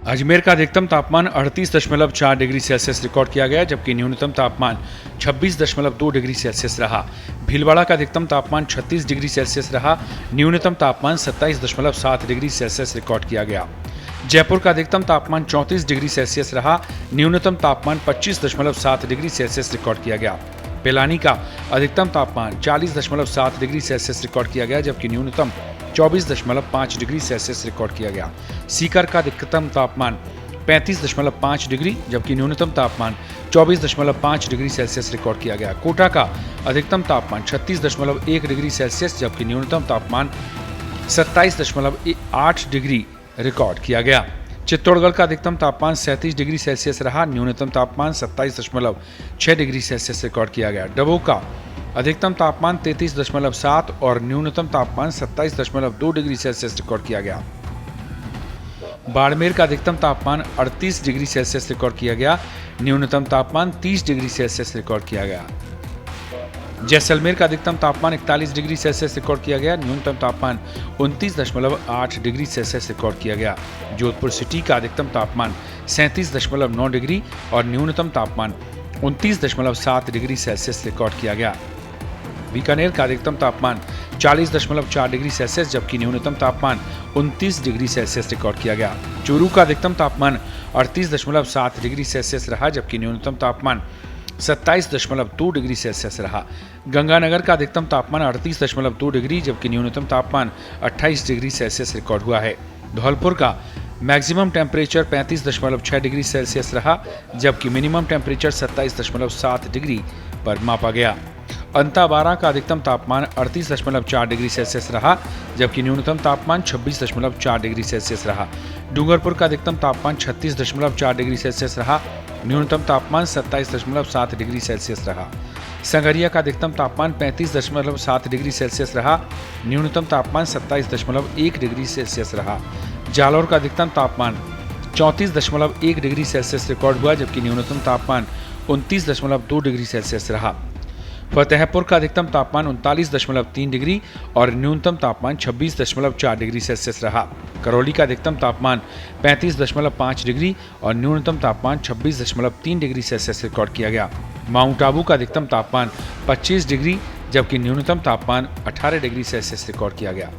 अजमेर का अधिकतम तापमान 38.4 डिग्री सेल्सियस रिकॉर्ड किया गया, जबकि न्यूनतम तापमान 26.2 डिग्री सेल्सियस रहा। भीलवाड़ा का अधिकतम तापमान 36 डिग्री सेल्सियस रहा। न्यूनतम तापमान 27.7 डिग्री सेल्सियस रिकॉर्ड किया गया। जयपुर का अधिकतम तापमान 34 डिग्री सेल्सियस रहा। न्यूनतम तापमान 25.7 डिग्री सेल्सियस रिकॉर्ड किया गया। पिलानी का अधिकतम तापमान 40.7 डिग्री सेल्सियस रिकॉर्ड किया गया, जबकि न्यूनतम 24.5 डिग्री सेल्सियस रिकॉर्ड किया गया। सीकर का अधिकतम तापमान 35.5 डिग्री, जबकि न्यूनतम तापमान 24.5 डिग्री सेल्सियस रिकॉर्ड किया गया। कोटा का अधिकतम तापमान 36.1 डिग्री सेल्सियस, जबकि न्यूनतम तापमान 27.8 डिग्री रिकॉर्ड किया गया। चित्तौड़गढ़ का अधिकतम तापमान 37 डिग्री सेल्सियस रहा। न्यूनतम तापमान 27.6 डिग्री सेल्सियस रिकॉर्ड किया गया। डबोक का अधिकतम तापमान 33.7 और न्यूनतम तापमान 27.2 डिग्री सेल्सियस रिकॉर्ड किया गया। बाड़मेर का अधिकतम तापमान 38 डिग्री सेल्सियस रिकॉर्ड किया गया। न्यूनतम तापमान 30 डिग्री सेल्सियस रिकॉर्ड किया गया। जैसलमेर का अधिकतम तापमान 41 डिग्री सेल्सियस रिकॉर्ड किया गया। न्यूनतम तापमान 29.8 डिग्री सेल्सियस रिकॉर्ड किया गया। जोधपुर सिटी का अधिकतम तापमान 37.9 डिग्री और न्यूनतम तापमान 29.7 डिग्री सेल्सियस रिकॉर्ड किया गया। बीकानेर का अधिकतम तापमान 40.4 डिग्री सेल्सियस, जबकि न्यूनतम तापमान 29 डिग्री सेल्सियस रिकॉर्ड किया गया। चूरू का अधिकतम तापमान 38.7 डिग्री सेल्सियस रहा, जबकि न्यूनतम तापमान 27.2 डिग्री सेल्सियस रहा। गंगानगर का अधिकतम तापमान 38.2 डिग्री, जबकि न्यूनतम तापमान 28 डिग्री सेल्सियस रिकॉर्ड हुआ है। धौलपुर का मैक्सिमम टेम्परेचर 35.6 डिग्री सेल्सियस रहा, जबकि मिनिमम टेम्परेचर 27.7 डिग्री पर मापा गया। अंताबारा का अधिकतम तापमान 38.4 डिग्री सेल्सियस रहा, जबकि न्यूनतम तापमान 26.4 डिग्री सेल्सियस रहा। डूंगरपुर का अधिकतम तापमान 36.4 डिग्री सेल्सियस रहा। न्यूनतम तापमान 27.7 डिग्री सेल्सियस रहा। संगरिया का अधिकतम तापमान 35.7 डिग्री सेल्सियस रहा। न्यूनतम तापमान 27.1 डिग्री सेल्सियस रहा। जालौर का अधिकतम तापमान 34.1 डिग्री सेल्सियस रिकॉर्ड हुआ, जबकि न्यूनतम तापमान 29.2 डिग्री सेल्सियस रहा। फतेहपुर का अधिकतम तापमान 39.3 डिग्री और न्यूनतम तापमान 26.4 डिग्री सेल्सियस रहा। करौली का अधिकतम तापमान 35.5 डिग्री और न्यूनतम तापमान 26.3 डिग्री सेल्सियस रिकॉर्ड किया गया। माउंट आबू का अधिकतम तापमान 25 डिग्री, जबकि न्यूनतम तापमान 18 डिग्री सेल्सियस रिकॉर्ड किया गया।